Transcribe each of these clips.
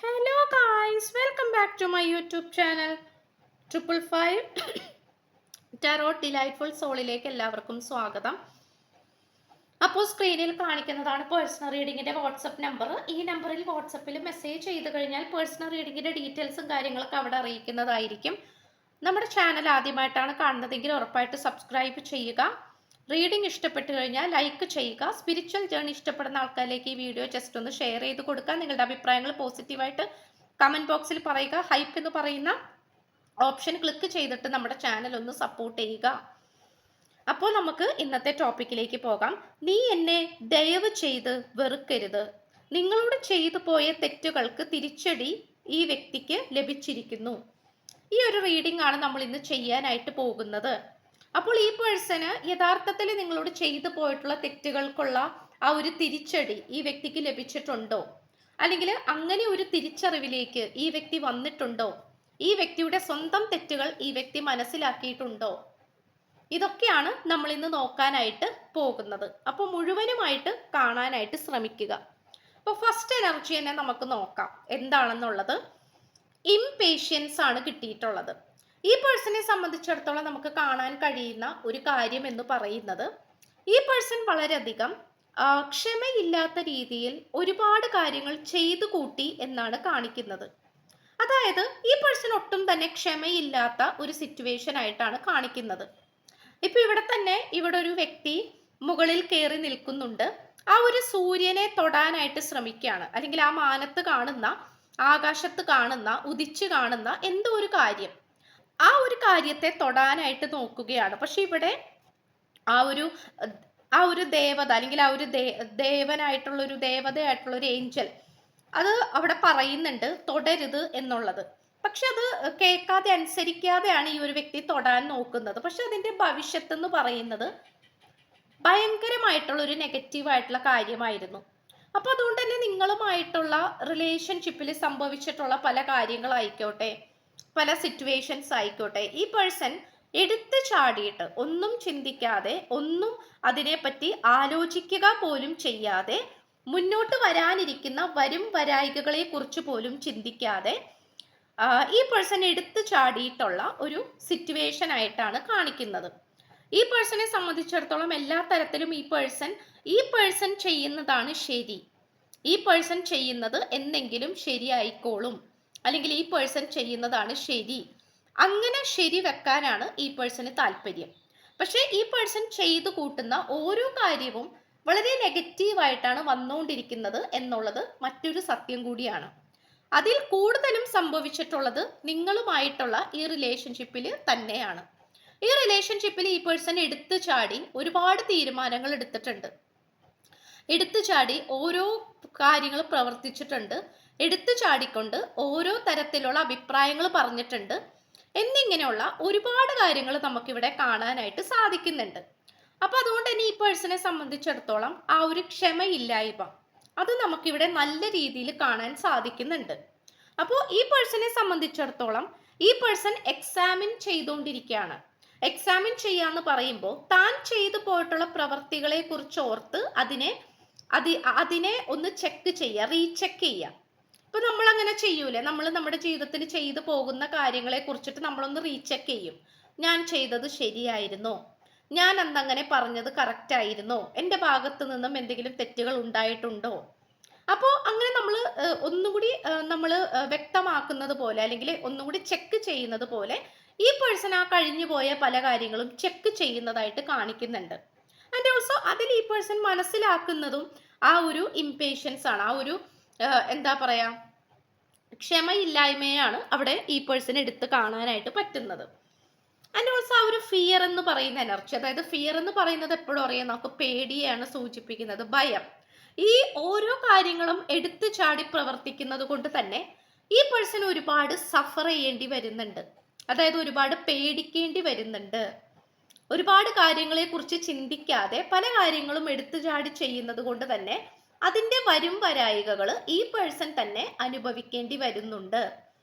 Hello guys, welcome back to my YouTube channel. 555 tarot delightful സോളിലേക്ക് എല്ലാവർക്കും സ്വാഗതം. അപ്പോൾ സ്ക്രീനിൽ കാണിക്കുന്നതാണ് പേഴ്സണൽ റീഡിങ്ങിന്റെ വാട്സപ്പ് നമ്പർ. ഈ നമ്പറിൽ വാട്സപ്പിൽ മെസ്സേജ് ചെയ്ത് കഴിഞ്ഞാൽ പേഴ്സണൽ റീഡിങ്ങിന്റെ ഡീറ്റെയിൽസും കാര്യങ്ങളൊക്കെ അവിടെ അറിയിക്കുന്നതായിരിക്കും. നമ്മുടെ ചാനൽ ആദ്യമായിട്ടാണ് കാണുന്നതെങ്കിൽ ഉറപ്പായിട്ട് സബ്സ്ക്രൈബ് ചെയ്യുക. റീഡിംഗ് ഇഷ്ടപ്പെട്ടു കഴിഞ്ഞാൽ ലൈക്ക് ചെയ്യുക. സ്പിരിച്വൽ ജേർണി ഇഷ്ടപ്പെടുന്ന ആൾക്കാരിലേക്ക് ഈ വീഡിയോ ജസ്റ്റ് ഒന്ന് ഷെയർ ചെയ്ത് കൊടുക്കുക. നിങ്ങളുടെ അഭിപ്രായങ്ങൾ പോസിറ്റീവായിട്ട് കമൻറ്റ് ബോക്സിൽ പറയുക. ഹൈപ്പ് എന്ന് പറയുന്ന ഓപ്ഷൻ ക്ലിക്ക് ചെയ്തിട്ട് നമ്മുടെ ചാനൽ ഒന്ന് സപ്പോർട്ട് ചെയ്യുക. അപ്പോൾ നമുക്ക് ഇന്നത്തെ ടോപ്പിക്കിലേക്ക് പോകാം. നീ എന്നെ ദയവ് ചെയ്ത് വെറുക്കരുത്. നിങ്ങളോട് ചെയ്തു പോയ തെറ്റുകൾക്ക് തിരിച്ചടി ഈ വ്യക്തിക്ക് ലഭിച്ചിരിക്കുന്നു. ഈ ഒരു റീഡിംഗ് ആണ് നമ്മൾ ഇന്ന് ചെയ്യാനായിട്ട് പോകുന്നത്. അപ്പോൾ ഈ പേഴ്സണ് യഥാർത്ഥത്തിൽ നിങ്ങളോട് ചെയ്തു പോയിട്ടുള്ള തെറ്റുകൾക്കുള്ള ആ ഒരു തിരിച്ചടി ഈ വ്യക്തിക്ക് ലഭിച്ചിട്ടുണ്ടോ, അല്ലെങ്കിൽ അങ്ങനെ ഒരു തിരിച്ചറിവിലേക്ക് ഈ വ്യക്തി വന്നിട്ടുണ്ടോ, ഈ വ്യക്തിയുടെ സ്വന്തം തെറ്റുകൾ ഈ വ്യക്തി മനസ്സിലാക്കിയിട്ടുണ്ടോ, ഇതൊക്കെയാണ് നമ്മൾ ഇന്ന് നോക്കാനായിട്ട് പോകുന്നത്. അപ്പോൾ മുഴുവനുമായിട്ട് കാണാനായിട്ട് ശ്രമിക്കുക. അപ്പോൾ ഫസ്റ്റ് എനർജി തന്നെ നമുക്ക് നോക്കാം എന്താണെന്നുള്ളത്. ഇംപേഷ്യൻസ് ആണ് കിട്ടിയിട്ടുള്ളത്. ഈ പേഴ്സണെ സംബന്ധിച്ചിടത്തോളം നമുക്ക് കാണാൻ കഴിയുന്ന ഒരു കാര്യം എന്ന് പറയുന്നത്, ഈ പേഴ്സൺ വളരെയധികം ക്ഷമയില്ലാത്ത രീതിയിൽ ഒരുപാട് കാര്യങ്ങൾ ചെയ്തു കൂട്ടി എന്നാണ് കാണിക്കുന്നത്. അതായത് ഈ പേഴ്സൺ ഒട്ടും തന്നെ ക്ഷമയില്ലാത്ത ഒരു സിറ്റുവേഷൻ ആയിട്ടാണ് കാണിക്കുന്നത്. ഇപ്പൊ ഇവിടെ തന്നെ ഇവിടെ ഒരു വ്യക്തി മുകളിൽ കയറി നിൽക്കുന്നുണ്ട്. ആ ഒരു സൂര്യനെ തൊടാനായിട്ട് ശ്രമിക്കുകയാണ്, അല്ലെങ്കിൽ ആ മാനത്ത് കാണുന്ന, ആകാശത്ത് കാണുന്ന, ഉദിച്ചു കാണുന്ന എന്തോ ഒരു കാര്യം, ആ ഒരു കാര്യത്തെ തൊടാനായിട്ട് നോക്കുകയാണ്. പക്ഷെ ഇവിടെ ആ ഒരു ദേവത, അല്ലെങ്കിൽ ആ ഒരു ദേവനായിട്ടുള്ള ഒരു ദേവതയായിട്ടുള്ള ഒരു ഏഞ്ചൽ അത് അവിടെ പറയുന്നുണ്ട് തൊടരുത് എന്നുള്ളത്. പക്ഷെ അത് കേൾക്കാതെ അനുസരിക്കാതെയാണ് ഈ ഒരു വ്യക്തി തൊടാൻ നോക്കുന്നത്. പക്ഷെ അതിന്റെ ഭവിഷ്യത്ത് എന്ന് പറയുന്നത് ഭയങ്കരമായിട്ടുള്ള ഒരു നെഗറ്റീവായിട്ടുള്ള കാര്യമായിരുന്നു. അപ്പൊ അതുകൊണ്ട് തന്നെ നിങ്ങളുമായിട്ടുള്ള റിലേഷൻഷിപ്പിൽ സംഭവിച്ചിട്ടുള്ള പല കാര്യങ്ങളായിക്കോട്ടെ, പല സിറ്റുവേഷൻസ് ആയിക്കോട്ടെ, ഈ പേഴ്സൺ എടുത്തു ചാടിയിട്ട് ഒന്നും ചിന്തിക്കാതെ, ഒന്നും അതിനെപ്പറ്റി ആലോചിക്കുക പോലും ചെയ്യാതെ, മുന്നോട്ട് വരാനിരിക്കുന്ന വരും വരായികകളെ കുറിച്ച് പോലും ചിന്തിക്കാതെ ഈ പേഴ്സൺ എടുത്തു ചാടിയിട്ടുള്ള ഒരു സിറ്റുവേഷൻ ആയിട്ടാണ് കാണിക്കുന്നത്. ഈ പേഴ്സണെ സംബന്ധിച്ചിടത്തോളം എല്ലാ തരത്തിലും ഈ പേഴ്സൺ ചെയ്യുന്നതാണ് ശരി. ഈ പേഴ്സൺ ചെയ്യുന്നത് എന്തെങ്കിലും ശരിയായിക്കോളും, അല്ലെങ്കിൽ ഈ പേഴ്സൺ ചെയ്യുന്നതാണ് ശരി, അങ്ങനെ ശരി വെക്കാനാണ് ഈ പേഴ്സണ് താല്പര്യം. പക്ഷെ ഈ പേഴ്സൺ ചെയ്തു കൂട്ടുന്ന ഓരോ കാര്യവും വളരെ നെഗറ്റീവായിട്ടാണ് വന്നുകൊണ്ടിരിക്കുന്നത് എന്നുള്ളത് മറ്റൊരു സത്യം കൂടിയാണ്. അതിൽ കൂടുതലും സംഭവിച്ചിട്ടുള്ളത് നിങ്ങളുമായിട്ടുള്ള ഈ റിലേഷൻഷിപ്പിൽ തന്നെയാണ്. ഈ റിലേഷൻഷിപ്പിൽ ഈ പേഴ്സൺ എടുത്തു ചാടി ഒരുപാട് തീരുമാനങ്ങൾ എടുത്തിട്ടുണ്ട്, എടുത്തു ചാടി ഓരോ കാര്യങ്ങൾ പ്രവർത്തിച്ചിട്ടുണ്ട്, എടുത്തു ചാടിക്കൊണ്ട് ഓരോ തരത്തിലുള്ള അഭിപ്രായങ്ങൾ പറഞ്ഞിട്ടുണ്ട് എന്നിങ്ങനെയുള്ള ഒരുപാട് കാര്യങ്ങൾ നമുക്കിവിടെ കാണാനായിട്ട് സാധിക്കുന്നുണ്ട്. അപ്പൊ അതുകൊണ്ട് തന്നെ ഈ പേഴ്സണെ സംബന്ധിച്ചിടത്തോളം ആ ഒരു ക്ഷമയില്ലായ്മ അത് നമുക്കിവിടെ നല്ല രീതിയിൽ കാണാൻ സാധിക്കുന്നുണ്ട്. അപ്പോൾ ഈ പേഴ്സണെ സംബന്ധിച്ചിടത്തോളം ഈ പേഴ്സൺ എക്സാമിൻ ചെയ്തുകൊണ്ടിരിക്കുകയാണ്. എക്സാമിൻ ചെയ്യാന്ന് പറയുമ്പോൾ താൻ ചെയ്തു പോയിട്ടുള്ള പ്രവർത്തികളെ കുറിച്ച് ഓർത്ത് അതിനെ ഒന്ന് ചെക്ക് ചെയ്യുക, റീചെക്ക് ചെയ്യുക. ഇപ്പൊ നമ്മൾ അങ്ങനെ ചെയ്യൂലേ, നമ്മൾ നമ്മുടെ ജീവിതത്തിൽ ചെയ്തു പോകുന്ന കാര്യങ്ങളെ കുറിച്ചിട്ട് നമ്മളൊന്ന് റീചെക്ക് ചെയ്യും. ഞാൻ ചെയ്തത് ശരിയായിരുന്നോ, ഞാൻ അന്നങ്ങനെ പറഞ്ഞത് കറക്റ്റ് ആയിരുന്നോ, എൻ്റെ ഭാഗത്ത് നിന്നും എന്തെങ്കിലും തെറ്റുകൾ ഉണ്ടായിട്ടുണ്ടോ. അപ്പോൾ അങ്ങനെ നമ്മൾ ഒന്നുകൂടി നമ്മൾ വ്യക്തമാക്കുന്നത് പോലെ, അല്ലെങ്കിൽ ഒന്നുകൂടി ചെക്ക് ചെയ്യുന്നത് പോലെ ഈ പേഴ്സൺ ആ കഴിഞ്ഞു പോയ പല കാര്യങ്ങളും ചെക്ക് ചെയ്യുന്നതായിട്ട് കാണിക്കുന്നുണ്ട്. ആൻഡ് ഓൾസോ അതിൽ ഈ പേഴ്സൺ മനസ്സിലാക്കുന്നതും ആ ഒരു ഇംപേഷ്യൻസ് ആണ്, ആ ഒരു എന്താ പറയാ, ക്ഷമയില്ലായ്മയാണ് അവിടെ ഈ പേഴ്സൺ എടുത്ത് കാണാനായിട്ട് പറ്റുന്നത്. ആൻഡ് ഓൾസോ ആ ഒരു ഫിയർ എന്ന് പറയുന്ന എനർജി, അതായത് ഫിയർ എന്ന് പറയുന്നത് എപ്പോഴും അറിയാം, നമുക്ക് പേടിയാണ് സൂചിപ്പിക്കുന്നത്, ഭയം. ഈ ഓരോ കാര്യങ്ങളും എടുത്തു ചാടി പ്രവർത്തിക്കുന്നത് കൊണ്ട് തന്നെ ഈ പേഴ്സൺ ഒരുപാട് സഫർ ചെയ്യേണ്ടി വരുന്നുണ്ട്, അതായത് ഒരുപാട് പേടിക്കേണ്ടി വരുന്നുണ്ട്. ഒരുപാട് കാര്യങ്ങളെ കുറിച്ച് ചിന്തിക്കാതെ പല കാര്യങ്ങളും എടുത്തു ചാടി ചെയ്യുന്നത് കൊണ്ട് തന്നെ അതിന്റെ വരും വരായികകൾ ഈ പേഴ്സൺ തന്നെ അനുഭവിക്കേണ്ടി വരുന്നുണ്ട്.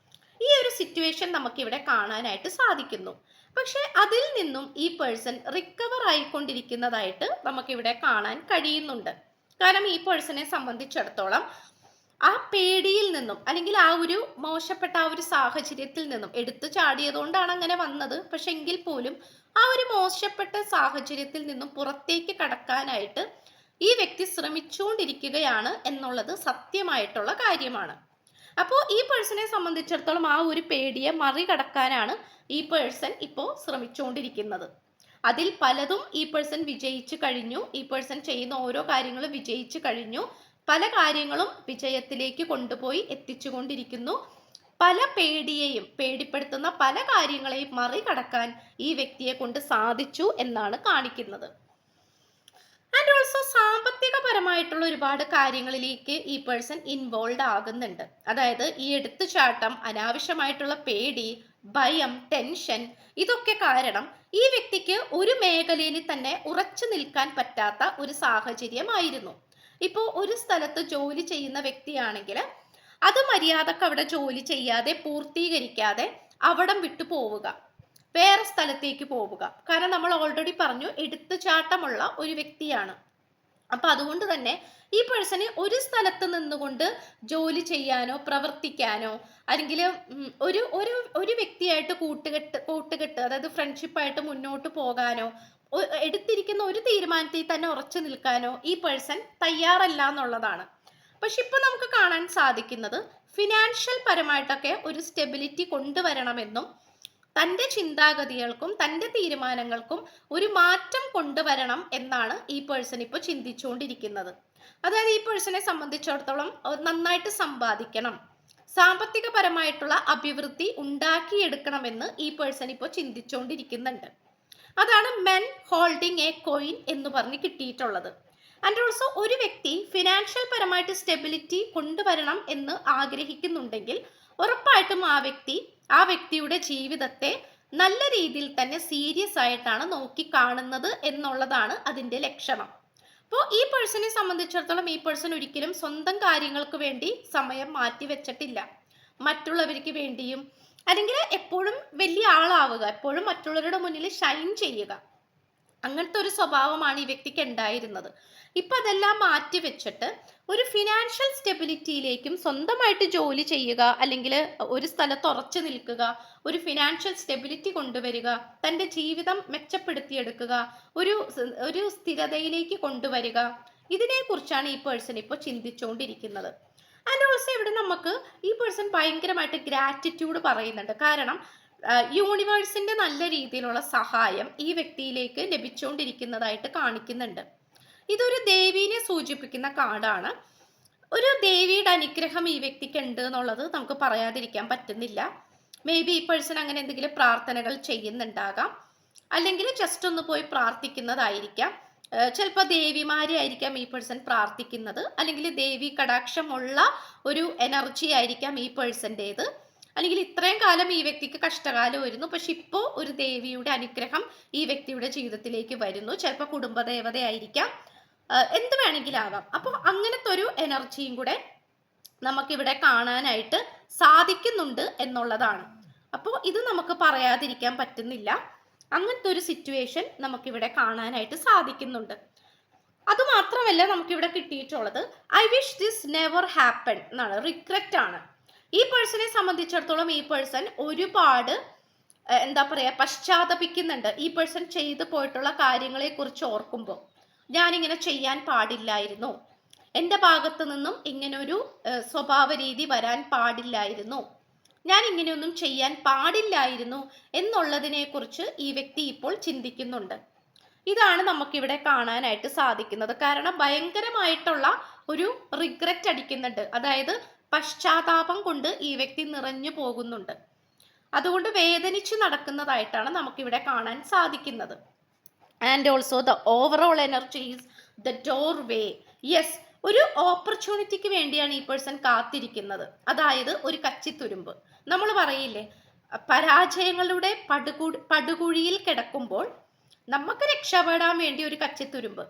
ഈ ഒരു സിറ്റുവേഷൻ നമുക്കിവിടെ കാണാനായിട്ട് സാധിക്കുന്നു. പക്ഷെ അതിൽ നിന്നും ഈ പേഴ്സൺ റിക്കവർ ആയിക്കൊണ്ടിരിക്കുന്നതായിട്ട് നമുക്കിവിടെ കാണാൻ കഴിയുന്നുണ്ട്. കാരണം ഈ പേഴ്സണെ സംബന്ധിച്ചിടത്തോളം ആ പേടിയിൽ നിന്നും അല്ലെങ്കിൽ ആ ഒരു മോശപ്പെട്ട ആ ഒരു സാഹചര്യത്തിൽ നിന്നും എടുത്തു ചാടിയതുകൊണ്ടാണ് അങ്ങനെ വന്നത്. പക്ഷെ എങ്കിൽ പോലും ആ ഒരു മോശപ്പെട്ട സാഹചര്യത്തിൽ നിന്നും പുറത്തേക്ക് കടക്കാനായിട്ട് ഈ വ്യക്തി ശ്രമിച്ചുകൊണ്ടിരിക്കുകയാണ് എന്നുള്ളത് സത്യമായിട്ടുള്ള കാര്യമാണ്. അപ്പോൾ ഈ പേഴ്സണെ സംബന്ധിച്ചിടത്തോളം ആ ഒരു പേടിയെ മറികടക്കാനാണ് ഈ പേഴ്സൺ ഇപ്പോൾ ശ്രമിച്ചുകൊണ്ടിരിക്കുന്നത്. അതിൽ പലതും ഈ പേഴ്സൺ വിജയിച്ചു കഴിഞ്ഞു. ഈ പേഴ്സൺ ചെയ്യുന്ന ഓരോ കാര്യങ്ങളും വിജയിച്ചു കഴിഞ്ഞു. പല കാര്യങ്ങളും വിജയത്തിലേക്ക് കൊണ്ടുപോയി എത്തിച്ചുകൊണ്ടിരിക്കുന്നു. പല പേടിയെയും പേടിപ്പെടുത്തുന്ന പല കാര്യങ്ങളെയും മറികടക്കാൻ ഈ വ്യക്തിയെ കൊണ്ട് സാധിച്ചു എന്നാണ് കാണിക്കുന്നത്. ആൻഡ് ഓൾസോ സാമ്പത്തികപരമായിട്ടുള്ള ഒരുപാട് കാര്യങ്ങളിലേക്ക് ഈ പേഴ്സൺ ഇൻവോൾവ് ആകുന്നുണ്ട്. അതായത് ഈ എടുത്തുചാട്ടം, അനാവശ്യമായിട്ടുള്ള പേടി, ഭയം, ടെൻഷൻ, ഇതൊക്കെ കാരണം ഈ വ്യക്തിക്ക് ഒരു മേഖലയിൽ തന്നെ ഉറച്ചു നിൽക്കാൻ പറ്റാത്ത ഒരു സാഹചര്യമായിരുന്നു. ഇപ്പോൾ ഒരു സ്ഥലത്ത് ജോലി ചെയ്യുന്ന വ്യക്തിയാണെങ്കിൽ അത് മര്യാദക്ക് അവിടെ ജോലി ചെയ്യാതെ പൂർത്തീകരിക്കാതെ അവിടം വിട്ടു പോവുക, വേറെ സ്ഥലത്തേക്ക് പോവുക. കാരണം നമ്മൾ ഓൾറെഡി പറഞ്ഞു എടുത്തുചാട്ടമുള്ള ഒരു വ്യക്തിയാണ്. അപ്പൊ അതുകൊണ്ട് തന്നെ ഈ പേഴ്സണ് ഒരു സ്ഥലത്ത് നിന്നുകൊണ്ട് ജോലി ചെയ്യാനോ പ്രവർത്തിക്കാനോ അല്ലെങ്കിൽ ഒരു ഒരു ഒരു വ്യക്തിയായിട്ട് കൂട്ടുകെട്ട് അതായത് ഫ്രണ്ട്ഷിപ്പായിട്ട് മുന്നോട്ട് പോകാനോ എടുത്തിരിക്കുന്ന ഒരു തീരുമാനത്തിൽ തന്നെ ഉറച്ചു നിൽക്കാനോ ഈ പേഴ്സൺ തയ്യാറല്ല എന്നുള്ളതാണ്. പക്ഷെ ഇപ്പൊ നമുക്ക് കാണാൻ സാധിക്കുന്നത് ഫിനാൻഷ്യൽ പരമായിട്ടൊക്കെ ഒരു സ്റ്റെബിലിറ്റി കൊണ്ടുവരണമെന്നും തൻ്റെ ചിന്താഗതികൾക്കും തൻ്റെ തീരുമാനങ്ങൾക്കും ഒരു മാറ്റം കൊണ്ടുവരണം എന്നാണ് ഈ പേഴ്സൺ ഇപ്പോൾ ചിന്തിച്ചുകൊണ്ടിരിക്കുന്നത്. അതായത് ഈ പേഴ്സണെ സംബന്ധിച്ചിടത്തോളം നന്നായിട്ട് സമ്പാദിക്കണം, സാമ്പത്തികപരമായിട്ടുള്ള അഭിവൃദ്ധി ഉണ്ടാക്കിയെടുക്കണമെന്ന് ഈ പേഴ്സൺ ഇപ്പോൾ ചിന്തിച്ചുകൊണ്ടിരിക്കുന്നുണ്ട്. അതാണ് മെൻ ഹോൾഡിംഗ് എ കോയിൻ എന്ന് പറഞ്ഞ് കിട്ടിയിട്ടുള്ളത്. ആൻഡ് ഓൾസോ ഒരു വ്യക്തി ഫിനാൻഷ്യൽ പരമായിട്ട് സ്റ്റെബിലിറ്റി കൊണ്ടുവരണം എന്ന് ആഗ്രഹിക്കുന്നുണ്ടെങ്കിൽ ഉറപ്പായിട്ടും ആ വ്യക്തിയുടെ ജീവിതത്തെ നല്ല രീതിയിൽ തന്നെ സീരിയസ് ആയിട്ടാണ് നോക്കി കാണുന്നത് എന്നുള്ളതാണ് അതിൻ്റെ ലക്ഷണം. അപ്പോൾ ഈ പേഴ്സണെ സംബന്ധിച്ചിടത്തോളം ഈ പേഴ്സൺ ഒരിക്കലും സ്വന്തം കാര്യങ്ങൾക്ക് വേണ്ടി സമയം മാറ്റി വെച്ചിട്ടില്ല. മറ്റുള്ളവർക്ക് വേണ്ടിയും അല്ലെങ്കിൽ എപ്പോഴും വലിയ ആളാവുക, എപ്പോഴും മറ്റുള്ളവരുടെ മുന്നിൽ ഷൈൻ ചെയ്യുക, അങ്ങനത്തെ ഒരു സ്വഭാവമാണ് ഈ വ്യക്തിക്ക് ഉണ്ടായിരുന്നത്. ഇപ്പം അതെല്ലാം മാറ്റി വെച്ചിട്ട് ഒരു ഫിനാൻഷ്യൽ സ്റ്റെബിലിറ്റിയിലേക്കും സ്വന്തമായിട്ട് ജോലി ചെയ്യുക, അല്ലെങ്കിൽ ഒരു സ്ഥലത്ത് ഉറച്ചു നിൽക്കുക, ഒരു ഫിനാൻഷ്യൽ സ്റ്റെബിലിറ്റി കൊണ്ടുവരിക, തൻ്റെ ജീവിതം മെച്ചപ്പെടുത്തിയെടുക്കുക, ഒരു സ്ഥിരതയിലേക്ക് കൊണ്ടുവരിക, ഇതിനെക്കുറിച്ചാണ് ഈ പേഴ്സൺ ഇപ്പോൾ ചിന്തിച്ചുകൊണ്ടിരിക്കുന്നത്. ആൻഡ് ഓൾസോ ഇവിടെ നമുക്ക് ഈ പേഴ്സൺ ഭയങ്കരമായിട്ട് ഗ്രാറ്റിറ്റ്യൂഡ് പറയുന്നുണ്ട്. കാരണം യൂണിവേഴ്സിന്റെ നല്ല രീതിയിലുള്ള സഹായം ഈ വ്യക്തിയിലേക്ക് ലഭിച്ചുകൊണ്ടിരിക്കുന്നതായിട്ട് കാണിക്കുന്നുണ്ട്. ഇതൊരു ദേവീനെ സൂചിപ്പിക്കുന്ന കാർഡാണ്. ഒരു ദേവിയുടെ അനുഗ്രഹം ഈ വ്യക്തിക്ക് ഉണ്ട് എന്നുള്ളത് നമുക്ക് പറയാതിരിക്കാൻ പറ്റുന്നില്ല. മേ ബി ഈ പേഴ്സൺ അങ്ങനെ എന്തെങ്കിലും പ്രാർത്ഥനകൾ ചെയ്യുന്നുണ്ടാകാം, അല്ലെങ്കിൽ ജസ്റ്റ് ഒന്ന് പോയി പ്രാർത്ഥിക്കുന്നതായിരിക്കാം. ചിലപ്പോൾ ദേവിമാരെ ആയിരിക്കാം ഈ പേഴ്സൺ പ്രാർത്ഥിക്കുന്നത്, അല്ലെങ്കിൽ ദേവി കടാക്ഷമുള്ള ഒരു എനർജി ആയിരിക്കാം ഈ പേഴ്സൻ്റേത്. അല്ലെങ്കിൽ ഇത്രയും കാലം ഈ വ്യക്തിക്ക് കഷ്ടകാലമായിരുന്നു, പക്ഷെ ഇപ്പോൾ ഒരു ദേവിയുടെ അനുഗ്രഹം ഈ വ്യക്തിയുടെ ജീവിതത്തിലേക്ക് വരുന്നു. ചിലപ്പോൾ കുടുംബദേവതയായിരിക്കാം, എന്ത് വേണമെങ്കിലും ആകാം. അപ്പോൾ അങ്ങനത്തെ ഒരു എനർജിയും കൂടെ നമുക്കിവിടെ കാണാനായിട്ട് സാധിക്കുന്നുണ്ട് എന്നുള്ളതാണ്. അപ്പോൾ ഇത് നമുക്ക് പറയാതിരിക്കാൻ പറ്റുന്നില്ല. അങ്ങനത്തെ ഒരു സിറ്റുവേഷൻ നമുക്കിവിടെ കാണാനായിട്ട് സാധിക്കുന്നുണ്ട്. അതുമാത്രമല്ല നമുക്കിവിടെ കിട്ടിയിട്ടുള്ളത് I wish this never happen എന്നാണ്, റിഗ്രറ്റ് ആണ്. ഈ പേഴ്സണെ സംബന്ധിച്ചിടത്തോളം ഈ പേഴ്സൺ ഒരുപാട് പശ്ചാത്തപിക്കുന്നുണ്ട്. ഈ പേഴ്സൺ ചെയ്തു പോയിട്ടുള്ള കാര്യങ്ങളെ കുറിച്ച് ഓർക്കുമ്പോൾ ഞാനിങ്ങനെ ചെയ്യാൻ പാടില്ലായിരുന്നു, എൻ്റെ ഭാഗത്ത് നിന്നും ഇങ്ങനൊരു സ്വഭാവ രീതി വരാൻ പാടില്ലായിരുന്നു, ഞാൻ ഇങ്ങനെയൊന്നും ചെയ്യാൻ പാടില്ലായിരുന്നു എന്നുള്ളതിനെ കുറിച്ച് ഈ വ്യക്തി ഇപ്പോൾ ചിന്തിക്കുന്നുണ്ട്. ഇതാണ് നമുക്കിവിടെ കാണാനായിട്ട് സാധിക്കുന്നത്. കാരണം ഭയങ്കരമായിട്ടുള്ള ഒരു റിഗ്രറ്റ് അടിക്കുന്നുണ്ട്. അതായത് പശ്ചാത്താപം കൊണ്ട് ഈ വ്യക്തി നിറഞ്ഞു പോകുന്നുണ്ട്. അതുകൊണ്ട് വേദനിച്ച് നടക്കുന്നതായിട്ടാണ് നമുക്കിവിടെ കാണാൻ സാധിക്കുന്നത്. And also the overall energy is the door way. Yes, ഒരു ഓപ്പർച്യൂണിറ്റിക്ക് വേണ്ടിയാണ് ഈ പേഴ്സൺ കാത്തിരിക്കുന്നത്. അതായത് ഒരു കച്ചിത്തുരുമ്പ്, നമ്മൾ പറയില്ലേ, പരാജയങ്ങളുടെ പടുകുഴിയിൽ കിടക്കുമ്പോൾ നമുക്ക് രക്ഷപ്പെടാൻ വേണ്ടി ഒരു കച്ചിത്തുരുമ്പ്,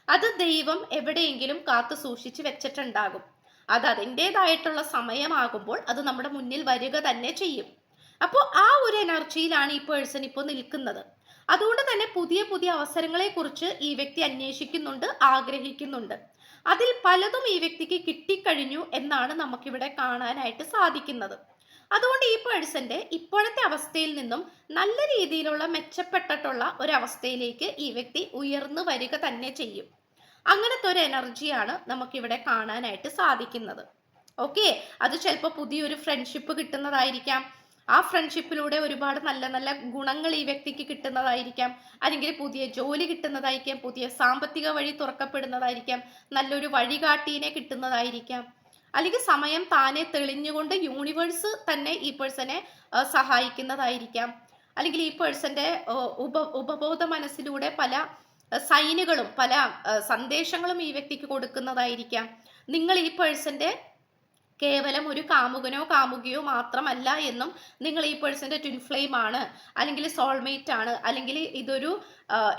അത് ദൈവം എവിടെയെങ്കിലും കാത്തു സൂക്ഷിച്ച് വെച്ചിട്ടുണ്ടാകും. അത് അതിൻ്റെതായിട്ടുള്ള സമയമാകുമ്പോൾ അത് നമ്മുടെ മുന്നിൽ വരിക തന്നെ ചെയ്യും. അപ്പോൾ ആ ഒരു എനർജിയിലാണ് ഈ പേഴ്സൺ ഇപ്പോൾ നിൽക്കുന്നത്. അതുകൊണ്ട് തന്നെ പുതിയ പുതിയ അവസരങ്ങളെ കുറിച്ച് ഈ വ്യക്തി അന്വേഷിക്കുന്നുണ്ട്, ആഗ്രഹിക്കുന്നുണ്ട്. അതിൽ പലതും ഈ വ്യക്തിക്ക് കിട്ടിക്കഴിഞ്ഞു എന്നാണ് നമുക്കിവിടെ കാണാനായിട്ട് സാധിക്കുന്നത്. അതുകൊണ്ട് ഈ പേഴ്സന്റെ ഇപ്പോഴത്തെ അവസ്ഥയിൽ നിന്നും നല്ല രീതിയിലുള്ള മെച്ചപ്പെട്ടിട്ടുള്ള ഒരവസ്ഥയിലേക്ക് ഈ വ്യക്തി ഉയർന്നു വരിക തന്നെ ചെയ്യും. അങ്ങനത്തെ ഒരു എനർജിയാണ് നമുക്കിവിടെ കാണാനായിട്ട് സാധിക്കുന്നത്. ഓക്കെ, അത് ചിലപ്പോൾ പുതിയൊരു ഫ്രണ്ട്ഷിപ്പ് കിട്ടുന്നതായിരിക്കാം. ആ ഫ്രണ്ട്ഷിപ്പിലൂടെ ഒരുപാട് നല്ല നല്ല ഗുണങ്ങൾ ഈ വ്യക്തിക്ക് കിട്ടുന്നതായിരിക്കാം. അല്ലെങ്കിൽ പുതിയ ജോലി കിട്ടുന്നതായിരിക്കാം, പുതിയ സാമ്പത്തിക വഴി തുറക്കപ്പെടുന്നതായിരിക്കാം, നല്ലൊരു വഴികാട്ടീനെ കിട്ടുന്നതായിരിക്കാം. അല്ലെങ്കിൽ സമയം താനെ തെളിഞ്ഞുകൊണ്ട് യൂണിവേഴ്സ് തന്നെ ഈ പേഴ്സണെ സഹായിക്കുന്നതായിരിക്കാം. അല്ലെങ്കിൽ ഈ പേഴ്സന്റെ ഉപബോധ മനസ്സിലൂടെ പല സൈനുകളും പല സന്ദേശങ്ങളും ഈ വ്യക്തിക്ക് കൊടുക്കുന്നതായിരിക്കാം. നിങ്ങൾ ഈ പേഴ്സന്റെ കേവലം ഒരു കാമുകനോ കാമുകിയോ മാത്രമല്ല എന്നും, നിങ്ങൾ ഈ പേഴ്സന്റെ ട്വിൻ ഫ്ലെയിം ആണ്, അല്ലെങ്കിൽ സോൾമേറ്റ് ആണ്, അല്ലെങ്കിൽ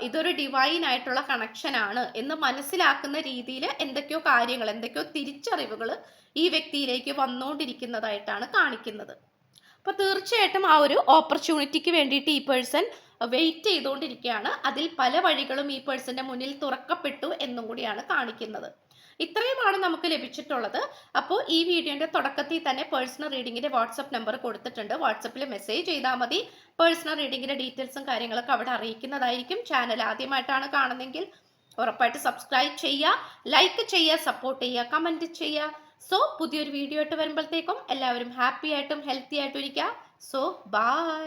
ഇതൊരു ഡിവൈൻ ആയിട്ടുള്ള കണക്ഷൻ ആണ് എന്ന് മനസ്സിലാക്കുന്ന രീതിയിൽ എന്തൊക്കെയോ കാര്യങ്ങൾ, എന്തൊക്കെയോ തിരിച്ചറിവുകൾ ഈ വ്യക്തിയിലേക്ക് വന്നുകൊണ്ടിരിക്കുന്നതായിട്ടാണ് കാണിക്കുന്നത്. അപ്പൊ തീർച്ചയായിട്ടും ആ ഒരു ഓപ്പർച്യൂണിറ്റിക്ക് വേണ്ടിയിട്ട് ഈ പേഴ്സൺ വെയിറ്റ് ചെയ്തുകൊണ്ടിരിക്കുകയാണ്. അതിൽ പല വഴികളും ഈ പേഴ്സന്റെ മുന്നിൽ തുറക്കപ്പെട്ടു എന്നും കൂടിയാണ് കാണിക്കുന്നത്. ഇത്രയുമാണ് നമുക്ക് ലഭിച്ചിട്ടുള്ളത്. അപ്പോൾ ഈ വീഡിയോന്റെ തുടക്കത്തിൽ തന്നെ പേഴ്സണൽ റീഡിങ്ങിന്റെ വാട്സപ്പ് നമ്പർ കൊടുത്തിട്ടുണ്ട്. വാട്സപ്പിൽ മെസ്സേജ് ചെയ്താൽ മതി. പേഴ്സണൽ റീഡിങ്ങിന്റെ ഡീറ്റെയിൽസും കാര്യങ്ങളൊക്കെ അവിടെ അറിയിക്കുന്നതായിരിക്കും. ചാനൽ ആദ്യമായിട്ടാണ് കാണുന്നതെങ്കിൽ ഉറപ്പായിട്ട് സബ്സ്ക്രൈബ് ചെയ്യുക, ലൈക്ക് ചെയ്യുക, സപ്പോർട്ട് ചെയ്യുക, കമന്റ് ചെയ്യുക. സോ പുതിയൊരു വീഡിയോ ആയിട്ട് വരുമ്പോഴത്തേക്കും എല്ലാവരും ഹാപ്പി ആയിട്ടും ഹെൽത്തി ആയിട്ടും ഇരിക്കുക. So by.